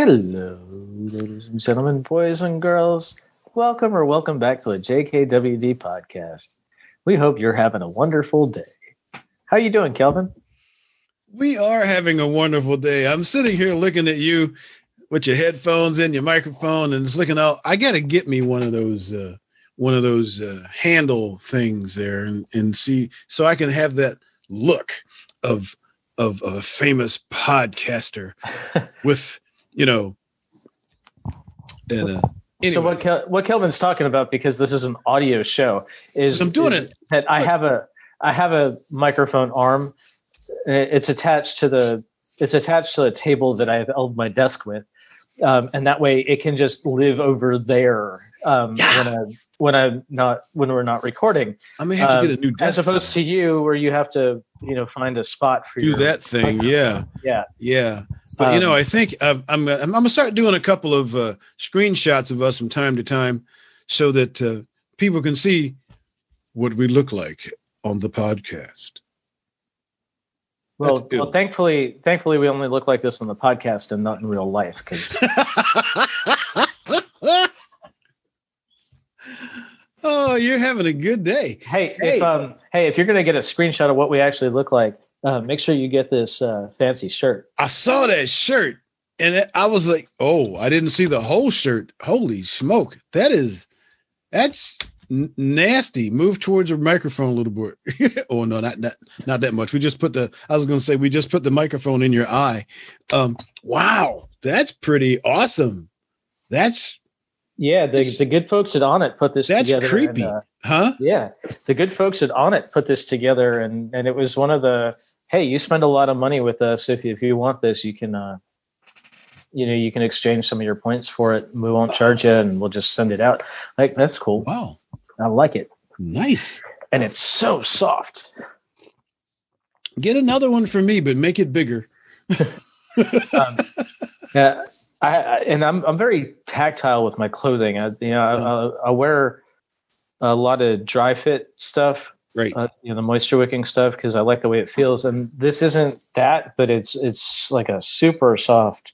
Hello, ladies and gentlemen, boys and girls. Welcome back to the JKWD podcast. We hope you're having a wonderful day. How you doing, Kelvin? We are having a wonderful day. I'm sitting here looking at you with your headphones in, your microphone, and it's looking out. I got to get me one of those handle things there and see, so I can have that look of a famous podcaster with, and anyway. So what Kelvin's talking about, because this is an audio show, is I'm doing it. That I have a microphone arm. It's attached to the table that I have held my desk with, and that way it can just live over there when we're not recording. I may have to get a new desk, as opposed to you, where you have to find a spot for that thing. Microphone. Yeah. But I think I'm gonna start doing a couple of screenshots of us from time to time, so that people can see what we look like on the podcast. Well, thankfully, we only look like this on the podcast and not in real life. Oh, you're having a good day. Hey, if you're gonna get a screenshot of what we actually look like, make sure you get this fancy shirt. I saw that shirt, and I was like, "Oh, I didn't see the whole shirt. Holy smoke! That's nasty." Move towards your microphone a little bit. Oh no, not that much. We just put the microphone in your eye. Wow, that's pretty awesome. The good folks at Onnit put this together. That's creepy, huh? Yeah, the good folks at Onnit put this together, and it was one of the, hey, you spend a lot of money with us. If you want this, you can you can exchange some of your points for it. We won't charge you, and we'll just send it out. Like, that's cool. Wow, I like it. Nice. And it's so soft. Get another one for me, but make it bigger. I'm very tactile with my clothing. I wear a lot of dry fit stuff, right? The moisture wicking stuff, because I like the way it feels. And this isn't that, but it's like a super soft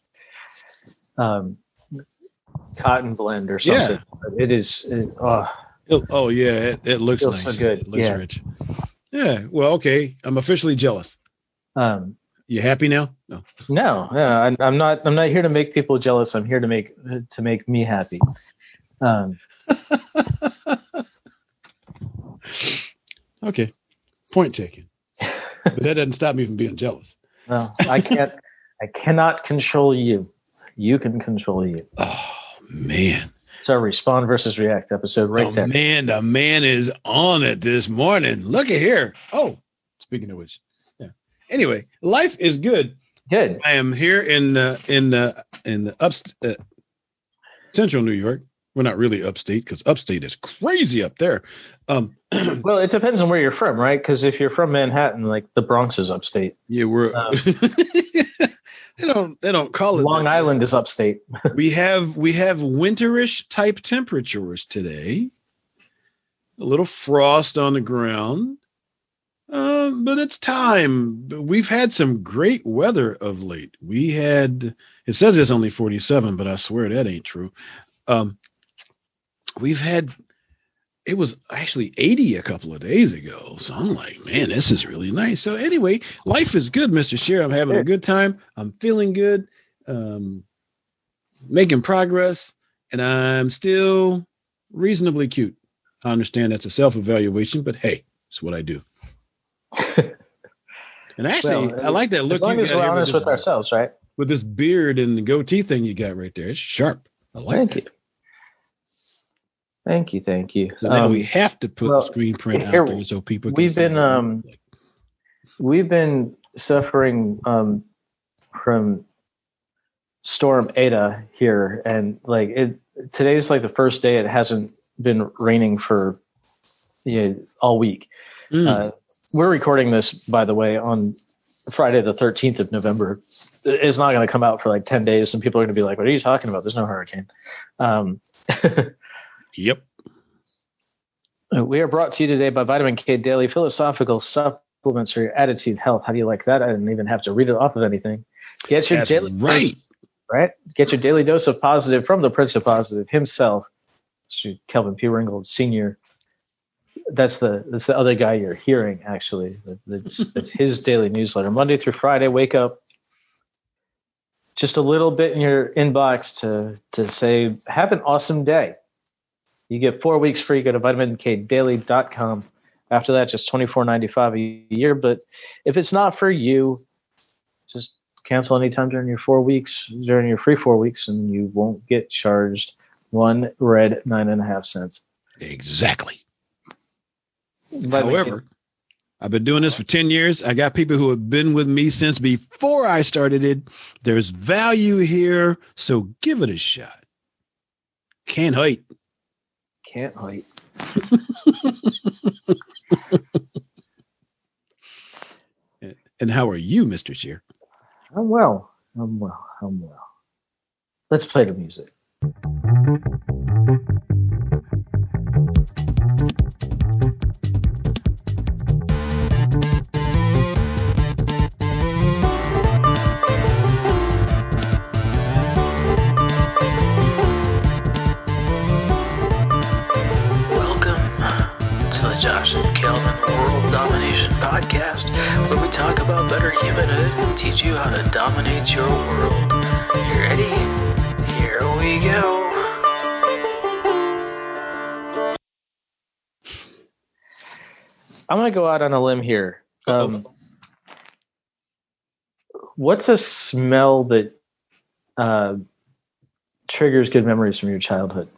cotton blend or something. Yeah. But it is. It looks feels nice. So good. It looks rich. Yeah. Well, okay. I'm officially jealous. You happy now? No. I'm not here to make people jealous. I'm here to make me happy. Okay. Point taken. But that doesn't stop me from being jealous. No, I can't. I cannot control you. You can control you. Oh man. It's our respond versus react episode there. Man, the man is on it this morning. Look at here. Oh, speaking of which. Anyway, life is good. Good. I am here in the central New York. We're not really upstate, because upstate is crazy up there. Well, it depends on where you're from, right? Because if you're from Manhattan, like, the Bronx is upstate. Yeah, we're. They don't call it. Long Island is upstate. we have winterish type temperatures today. A little frost on the ground. But it's time. We've had some great weather of late. It says it's only 47, but I swear that ain't true. It was actually 80 a couple of days ago. So I'm like, man, this is really nice. So anyway, life is good, Mr. Shear. I'm having a good time. I'm feeling good, making progress, and I'm still reasonably cute. I understand that's a self-evaluation, but hey, it's what I do. And actually, I like that look. As long as we're honest with ourselves, right? With this beard and the goatee thing you got right there, it's sharp. I like it. Thank you. So now we have to put the screen print out there so people can we've been suffering from Storm Eta here, and today's like the first day it hasn't been raining for all week. We're recording this, by the way, on Friday the 13th of November. It's not going to come out for like 10 days, and people are going to be like, what are you talking about? There's no hurricane. Yep. We are brought to you today by Vitamin K Daily Philosophical Supplements for your attitude health. How do you like that? I didn't even have to read it off of anything. Get your daily right. right? Get your daily dose of positive from the Prince of Positive himself, Kelvin P. Ringgold Sr. That's the other guy you're hearing, actually. That's his daily newsletter. Monday through Friday, wake up, just a little bit in your inbox to say, have an awesome day. You get 4 weeks free. Go to vitaminkdaily.com. After that, just $24.95 a year. But if it's not for you, just cancel anytime during your 4 weeks, during your free 4 weeks, and you won't get charged one red 9.5 cents. Exactly. However, I've been doing this for 10 years. I got people who have been with me since before I started it. There's value here, so give it a shot. Can't hate. Can't wait. And how are you, Mr. Shear? I'm well. Let's play the music. Josh and Kelvin World Domination Podcast, where we talk about better humanhood and teach you how to dominate your world. You ready? Here we go. I'm going to go out on a limb here. What's a smell that triggers good memories from your childhood?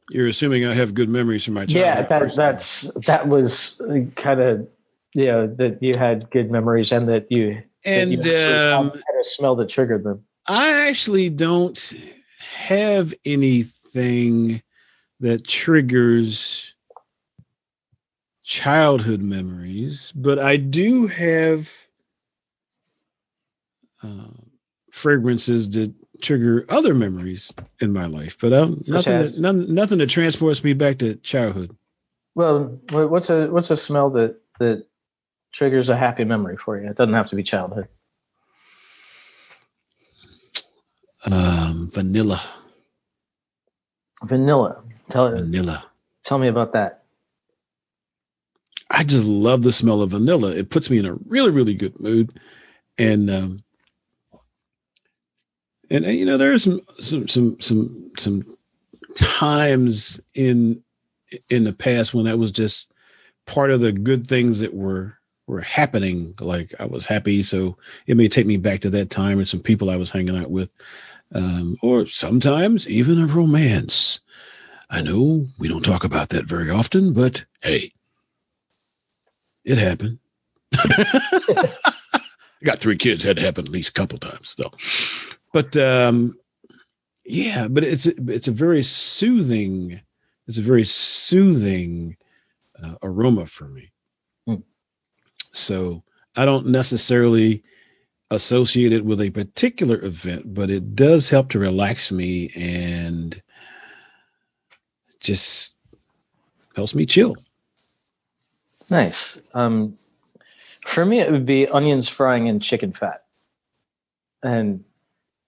You're assuming I have good memories from my childhood. Yeah, that was kind of, that you had good memories and that you had a smell that triggered them. I actually don't have anything that triggers childhood memories, but I do have fragrances that trigger other memories in my life, but nothing that transports me back to childhood. Well, what's a smell that triggers a happy memory for you? It doesn't have to be childhood. Vanilla. Tell me about that. I just love the smell of vanilla. It puts me in a really, really good mood, and there are some times in the past when that was just part of the good things that were happening. Like I was happy, so it may take me back to that time and some people I was hanging out with, or sometimes even a romance. I know we don't talk about that very often, but hey, it happened. I got 3 kids. Had to happen at least a couple times, though. But but it's a very soothing. It's a very soothing aroma for me. So I don't necessarily associate it with a particular event, but it does help to relax me and just helps me chill. Nice. For me, it would be onions frying in chicken fat. And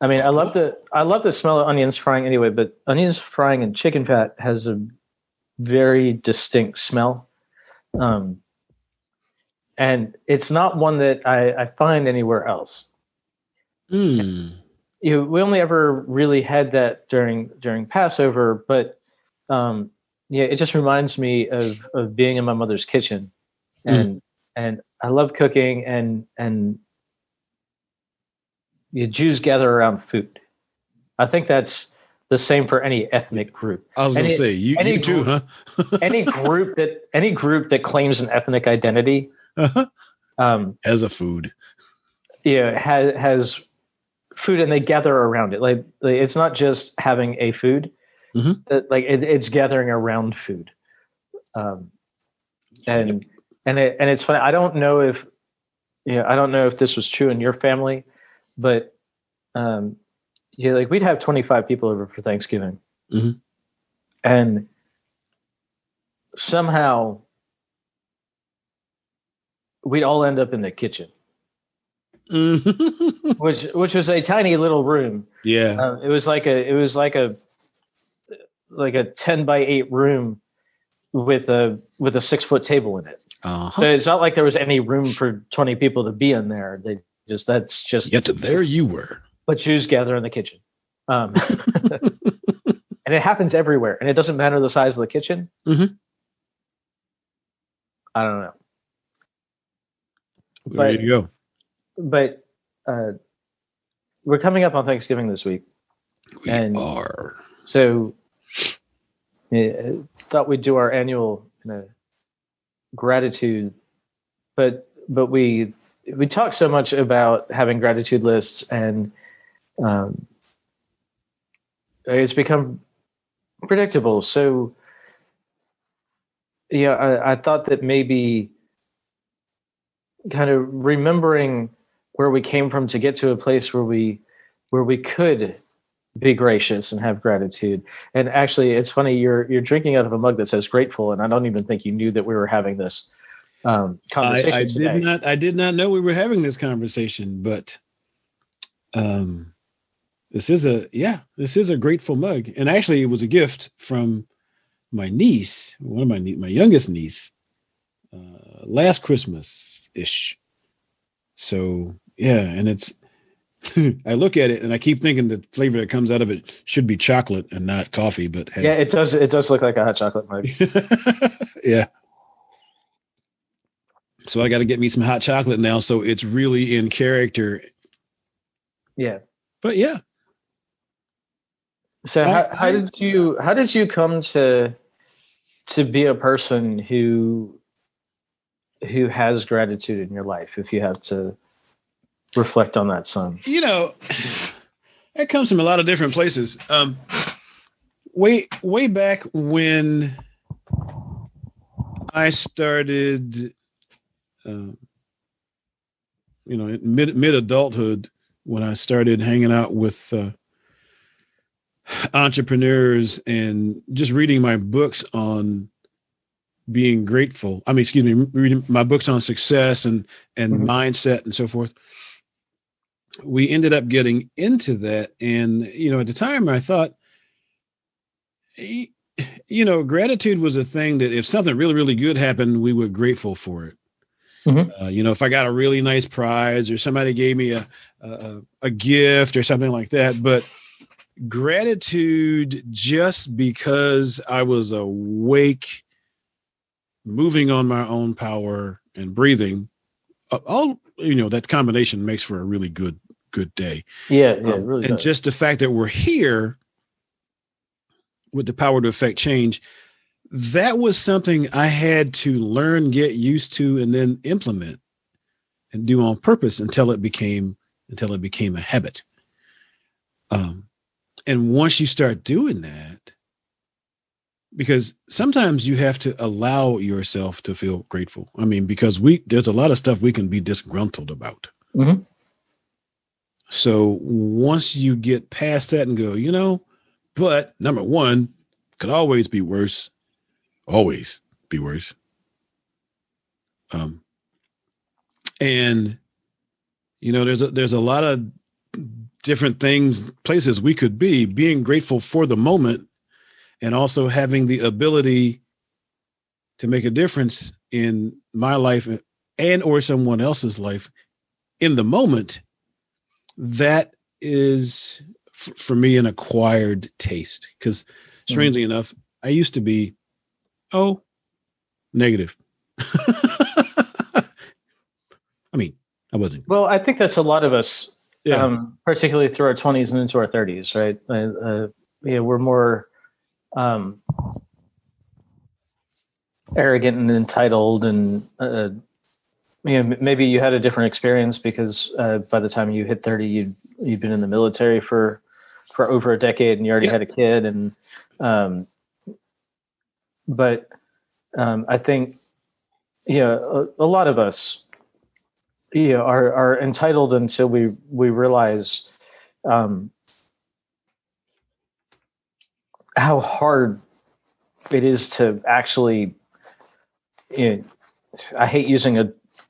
I mean, I love the smell of onions frying anyway, but onions frying in chicken fat has a very distinct smell. And it's not one that I find anywhere else. We only ever really had that during Passover, but it just reminds me of being in my mother's kitchen, and I love cooking, and Jews gather around food. I think that's the same for any ethnic group. I was going to say you too, huh? any group that claims an ethnic identity has a food. Has food, and they gather around it. Like it's not just having a food. It's gathering around food. And it's funny. I don't know if this was true in your family, but we'd have 25 people over for Thanksgiving, and somehow we'd all end up in the kitchen, Mhm. which was a tiny little room. Yeah. It was like a 10 by 8 room with a 6 foot table in it. Uh-huh. So it's not like there was any room for 20 people to be in there. That's just Yet there you were. but Jews gather in the kitchen. And it happens everywhere, and it doesn't matter the size of the kitchen. Mm-hmm. I don't know, There you go. but uh, we're coming up on Thanksgiving this week, We and are. so thought we'd do our annual gratitude, but we talk so much about having gratitude lists, and it's become predictable. So yeah, I thought that maybe kind of remembering where we came from to get to a place where we could be gracious and have gratitude. And actually, it's funny, you're drinking out of a mug that says grateful, and I don't even think you knew that we were having this conversation I today. did not know we were having this conversation, but this is a grateful mug. And actually it was a gift from my niece, my youngest niece, last Christmas ish. So yeah, and it's I look at it and I keep thinking the flavor that comes out of it should be chocolate and not coffee, but hey. Yeah, it does look like a hot chocolate mug. Yeah. So I got to get me some hot chocolate now, so it's really in character. Yeah. But yeah. So how did you come to be a person who has gratitude in your life, if you have to reflect on that some? It comes from a lot of different places. Way back when I started, mid adulthood, when I started hanging out with entrepreneurs and just reading my books on being grateful. I mean, excuse me, reading my books on success and mindset and so forth. We ended up getting into that. And, at the time I thought, gratitude was a thing that if something really, really good happened, we were grateful for it. Mm-hmm. If I got a really nice prize or somebody gave me a gift or something like that. But gratitude, just because I was awake, moving on my own power and breathing, that combination makes for a really good day. Yeah, it really and does. just the fact that we're here with the power to affect change, that was something I had to learn, get used to, and then implement and do on purpose until it became a habit. And once you start doing that, because sometimes you have to allow yourself to feel grateful. I mean, because there's a lot of stuff we can be disgruntled about. Mm-hmm. So once you get past that and go, but number one, could always be worse. Always be worse. And there's a lot of different places we could be, being grateful for the moment and also having the ability to make a difference in my life and or someone else's life in the moment. That is for me an acquired taste, because strangely enough, I used to be negative. I mean, I wasn't. Well, I think that's a lot of us, Yeah. Particularly through our 20s and into our 30s, right? We're more arrogant and entitled, and maybe you had a different experience because by the time you hit 30, you'd been in the military for over a decade, and you already had a kid, and but I think a lot of us are entitled until we realize how hard it is to actually. I hate using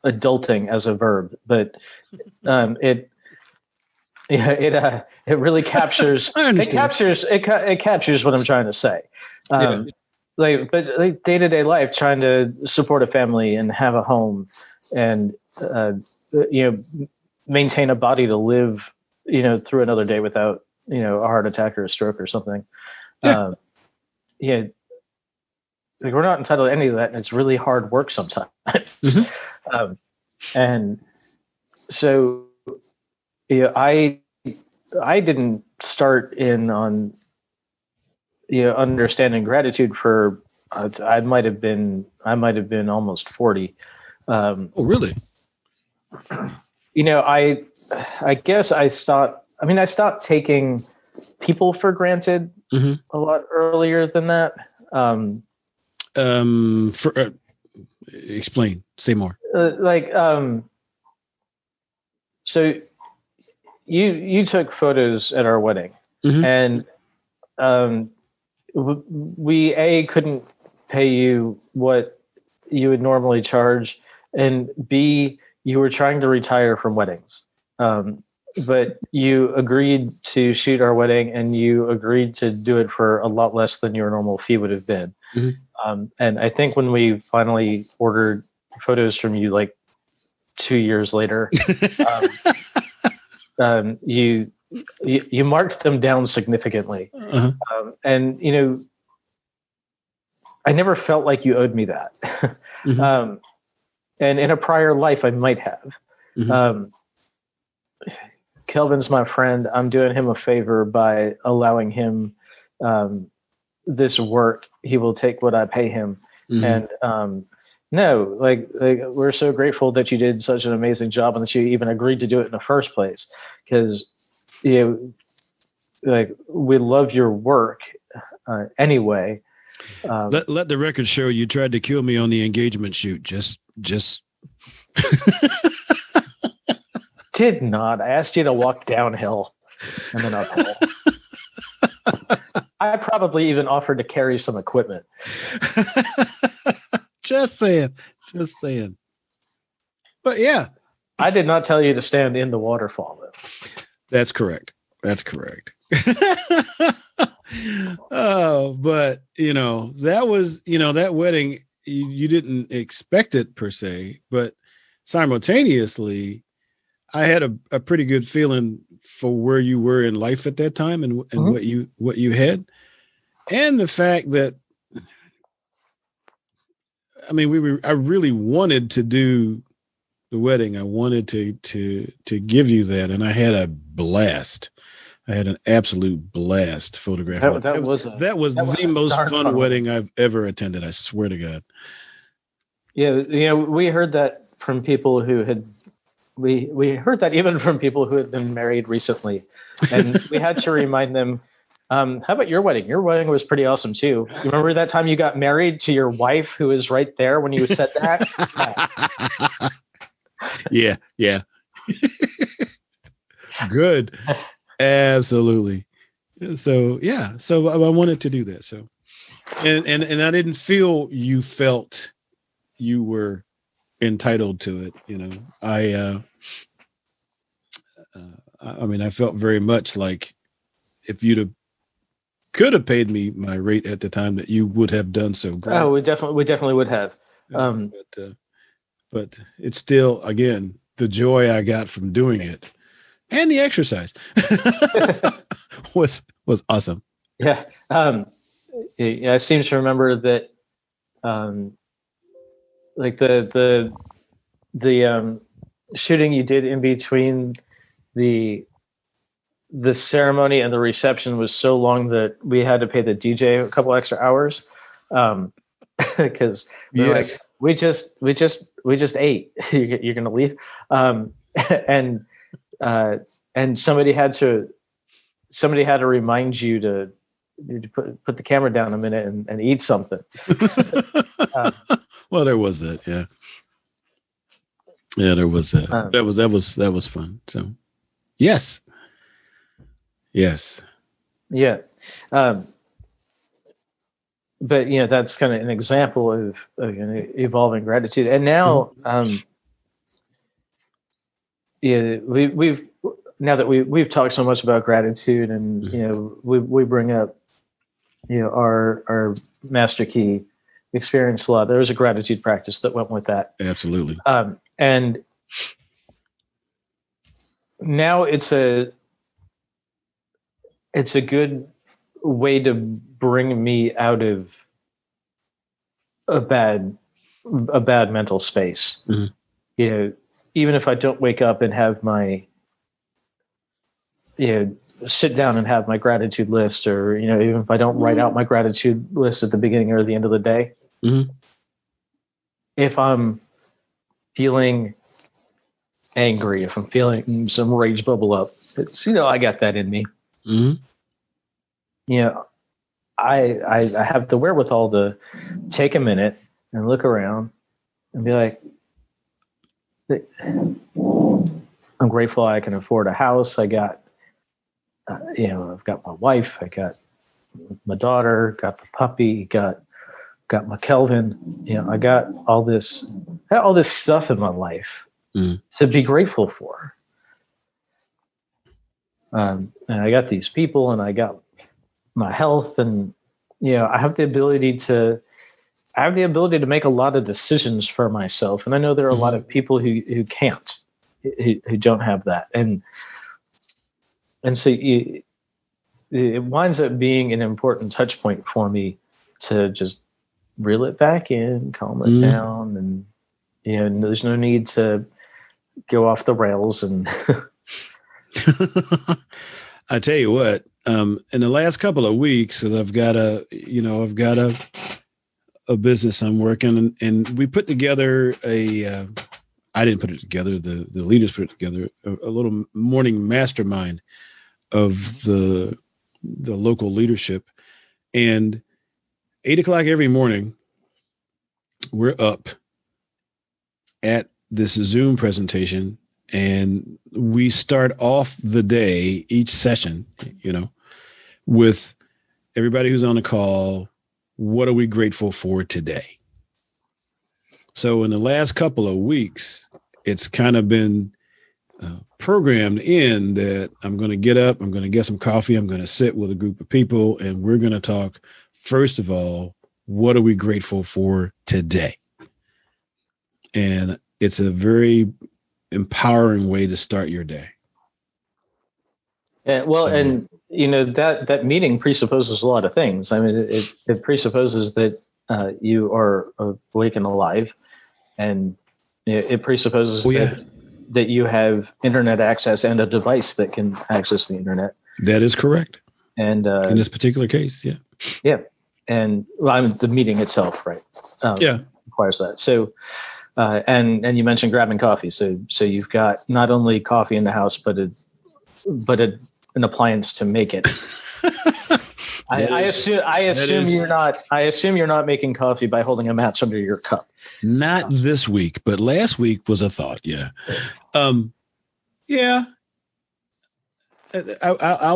adulting as a verb, but it really captures I understand. it captures what I'm trying to say. Yeah. Like day-to-day life, trying to support a family and have a home, and maintain a body to live through another day without a heart attack or a stroke or something. Yeah. Yeah, like we're not entitled to any of that, and it's really hard work sometimes. And so I didn't start in on understanding gratitude for I might have been almost 40. Oh, really? I guess I stopped taking people for granted a lot earlier than that. Explain. Say more. So you took photos at our wedding, and we couldn't pay you what you would normally charge, and B, you were trying to retire from weddings. But you agreed to shoot our wedding, and you agreed to do it for a lot less than your normal fee would have been. And I think when we finally ordered photos from you, like 2 years later, you marked them down significantly. And I never felt like you owed me that. And in a prior life, I might have. Kelvin's my friend. I'm doing him a favor by allowing him this work. He will take what I pay him. And no, like we're so grateful that you did such an amazing job and that you even agreed to do it in the first place. Because like we love your work anyway. Let the record show you tried to kill me on the engagement shoot. Just. Did not. I asked you to walk downhill and then uphill. I probably even offered to carry some equipment. Just saying. But yeah. I did not tell you to stand in the waterfall, though. That's correct. Oh, but that was, that wedding, you didn't expect it per se, but simultaneously, I had a pretty good feeling for where you were in life at that time and what you had, and the fact that, I mean, I really wanted to do the wedding. I wanted to give you that, and I had a blast. I had an absolute blast photographing. That was the most fun wedding I've ever attended. I swear to God. Yeah, we heard that from people who had. We heard that even from people who had been married recently, and we had to remind them. How about your wedding? Your wedding was pretty awesome too. You remember that time you got married to your wife, who was right there when you said that? Yeah. Good. Absolutely. So yeah. So I wanted to do that. So, and I didn't feel you felt you were entitled to it. I mean, I felt very much like if could have paid me my rate at the time, that you would have done so. Great. Oh, we definitely would have. But it's still, again, the joy I got from doing it and the exercise was awesome. Yeah. I seem to remember that, like the shooting you did in between the ceremony and the reception was so long that we had to pay the DJ a couple extra hours. Because like, we just ate. You're gonna leave, and somebody had to remind you to put the camera down a minute and eat something. Well, there was that, yeah. Yeah, there was that. That was fun. So, yes. Yeah. But that's kind of an example of evolving gratitude. And now we've now that we've talked so much about gratitude, and we bring up our master key experience a lot. There was a gratitude practice that went with that. Absolutely. And now it's a good way to bring me out of a bad mental space. Mm-hmm. Even if I don't wake up and have my sit down and have my gratitude list, or even if I don't write out my gratitude list at the beginning or the end of the day, mm-hmm. if I'm feeling angry, if I'm feeling some rage bubble up, it's, I got that in me. Mm-hmm. I have the wherewithal to take a minute and look around and be like, I'm grateful I can afford a house. I got, I've got my wife, I got my daughter, got the puppy, got my Kelvin. I got all this stuff in my life to be grateful for. And I got these people, and I got my health, and I have the ability to make a lot of decisions for myself. And I know there are a lot of people who can't, who don't have that, and so it winds up being an important touch point for me to just reel it back in, calm it down, and there's no need to go off the rails. And I tell you what, in the last couple of weeks, I've got a business I'm working, and we put together I didn't put it together. The leaders put it together, a little morning mastermind of the local leadership. And 8:00 every morning, we're up at this Zoom presentation, and we start off the day, each session, with everybody who's on the call. What are we grateful for today? So in the last couple of weeks, it's kind of been programmed in that I'm going to get up, I'm going to get some coffee, I'm going to sit with a group of people, and we're going to talk, first of all, what are we grateful for today? And it's a very empowering way to start your day. And that meeting presupposes a lot of things. I mean, it presupposes that you are awake and alive, and it presupposes that you have internet access and a device that can access the internet. That is correct. And in this particular case, yeah. And the meeting itself, right? Requires that. So, and you mentioned grabbing coffee. So you've got not only coffee in the house, but an appliance to make it. I assume you're not making coffee by holding a match under your cup. Not this week, but last week was a thought. Yeah. I'll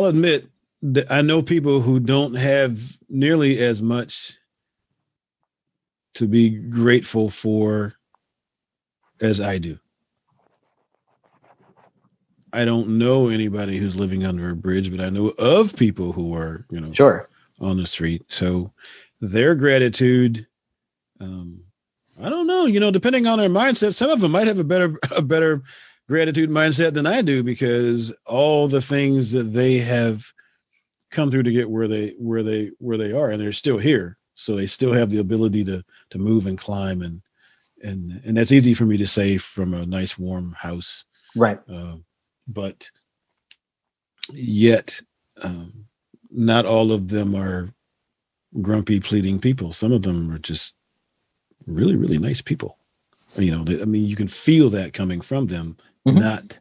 admit that I know people who don't have nearly as much to be grateful for as I do. I don't know anybody who's living under a bridge, but I know of people who are, sure, on the street. So their gratitude, I don't know, depending on their mindset, some of them might have a better gratitude mindset than I do, because all the things that they have come through to get where they are, and they're still here. So they still have the ability to move and climb, and that's easy for me to say from a nice warm house. Right. But yet, not all of them are grumpy, pleading people. Some of them are just really, really nice people. You can feel that coming from them, not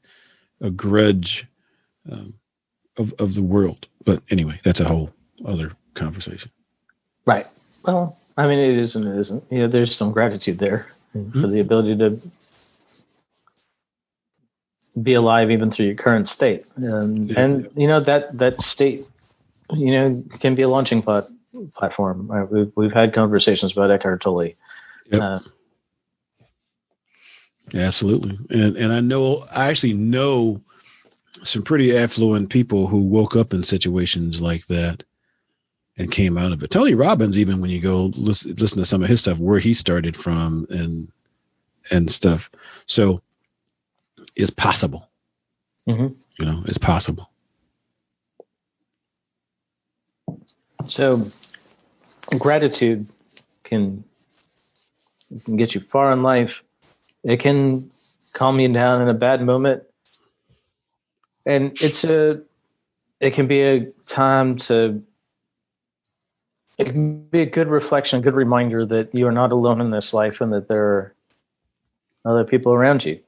a grudge of the world. But anyway, that's a whole other conversation. Right. Well, I mean, it is and it isn't. There's some gratitude there for the ability to be alive even through your current state, and that state can be a launching platform. We've had conversations about Eckhart Tolle. Yep. Absolutely. And I actually know some pretty affluent people who woke up in situations like that and came out of it. Tony Robbins, even when you go listen to some of his stuff, where he started from and stuff. So it's possible. Mm-hmm. It's possible. So gratitude can get you far in life. It can calm you down in a bad moment, and it can be a time to. It can be a good reflection, a good reminder that you are not alone in this life, and that there are other people around you.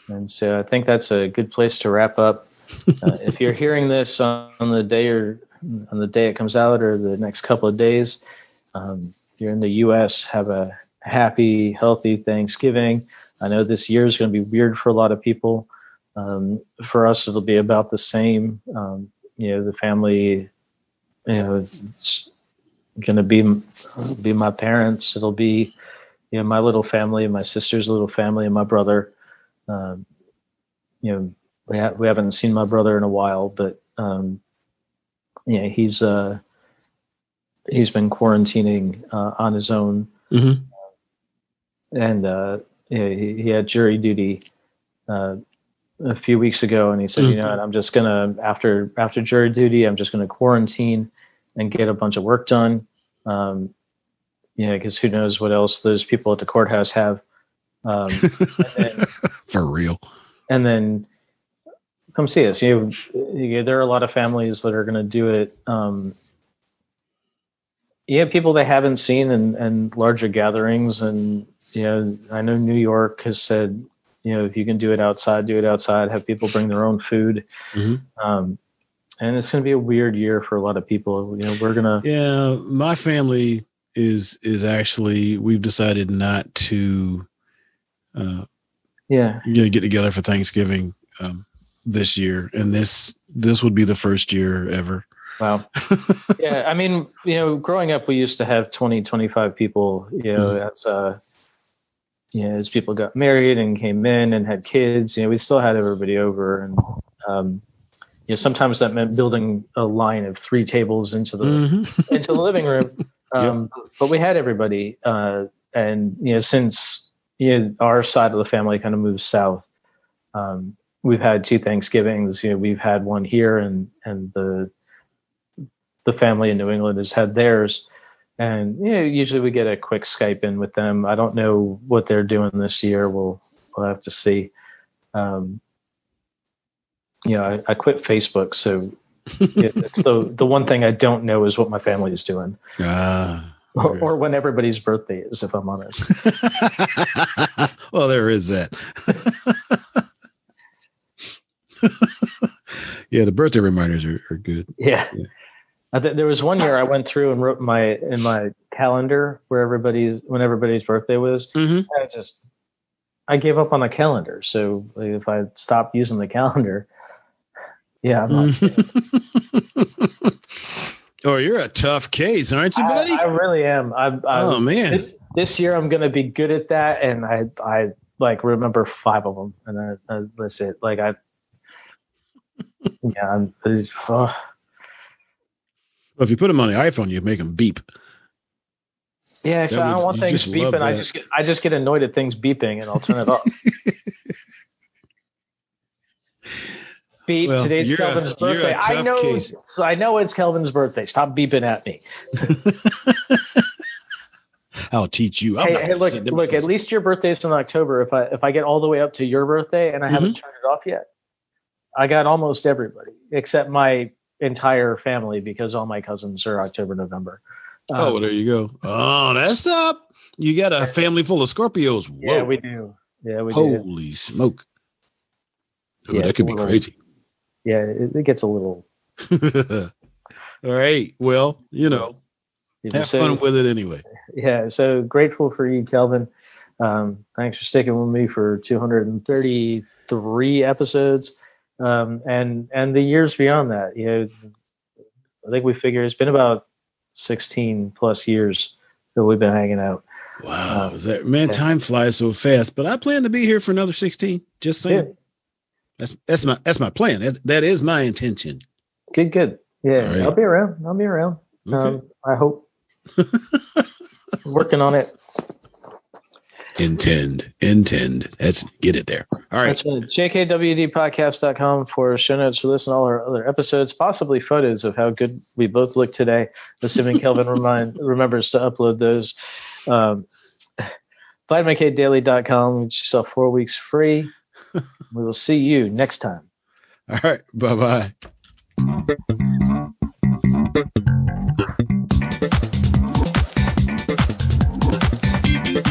And so I think that's a good place to wrap up. If you're hearing this on the day it comes out, or the next couple of days, you're in the U.S., have a happy, healthy Thanksgiving. I know this year is going to be weird for a lot of people. For us, it'll be about the same. The family, it's going to be my parents. It'll be, my little family, my sister's little family, and my brother. Um, we haven't seen my brother in a while, but he's been quarantining on his own, Mm-hmm. and he had jury duty a few weeks ago, and he said, Mm-hmm. I'm just gonna after jury duty, I'm just gonna quarantine and get a bunch of work done, because who knows what else those people at the courthouse have, For real. and then come see us. There are a lot of families that are going to do it. People they haven't seen and larger gatherings, and I know New York has said, if you can do it outside, do it outside. Have people bring their own food, Mm-hmm. And it's going to be a weird year for a lot of people. We're gonna. Yeah, my family is actually, we've decided not to get together for Thanksgiving this year, and this would be the first year ever. Wow. Yeah, I mean, growing up, we used to have 20, 25 people. As people got married and came in and had kids, we still had everybody over, and sometimes that meant building a line of 3 tables into the living room. Yep. But we had everybody, and since our side of the family kind of moved south, we've had 2 Thanksgivings. We've had one here, and the family in New England has had theirs. And usually we get a quick Skype in with them. I don't know what they're doing this year. We'll have to see. I quit Facebook, so it's the one thing I don't know is what my family is doing, or when everybody's birthday is, if I'm honest. Well, there is that. Yeah, the birthday reminders are good. Yeah. There was one year I went through and wrote in my calendar when everybody's birthday was. Mm-hmm. I gave up on the calendar. So if I stopped using the calendar, I'm not seeing it. Oh, you're a tough case, aren't you, buddy? I really am. Oh man, this year I'm going to be good at that, and I like remember 5 of them, and that's it. Like Well, if you put them on the iPhone, you make them beep. Yeah, so I don't want things beeping. I just get annoyed at things beeping, and I'll turn it off. Beep! Well, today's Kelvin's birthday. I know it's Kelvin's birthday. Stop beeping at me. I'll teach you. Hey, look! At least your birthday's in October. If I get all the way up to your birthday and I haven't turned it off yet, I got almost everybody except my entire family, because all my cousins are October, November. Well, there you go. Oh, that's up. You got a family full of Scorpios. Whoa. Yeah, we do. Holy smoke. Oh, that could be crazy. Yeah, it gets a little. All right. Well, have fun with it anyway. Yeah. So grateful for you, Kelvin. Thanks for sticking with me for 233 episodes. And the years beyond that, I think we figure it's been about 16 plus years that we've been hanging out. Wow, man? Yeah. Time flies so fast. But I plan to be here for another 16. Just saying. Yeah. That's my plan. That is my intention. Good. Yeah, right. I'll be around. Okay. I hope. Working on it. Intend. Let's get it there. All right. That's right. jkwdpodcast.com for show notes for this and all our other episodes, possibly photos of how good we both look today, assuming Kelvin remembers to upload those. VitaminKDaily.com, get yourself 4 weeks free. We will see you next time. All right. Bye-bye.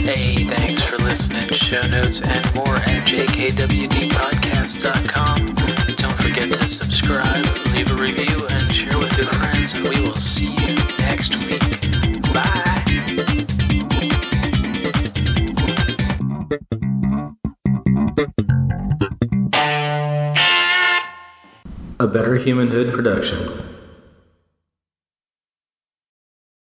Hey, thanks for listening. Show notes and more at jkwdpodcast.com. Don't forget to subscribe, leave a review, and share with your friends, and we will see you next week. Bye! A Better Humanhood production.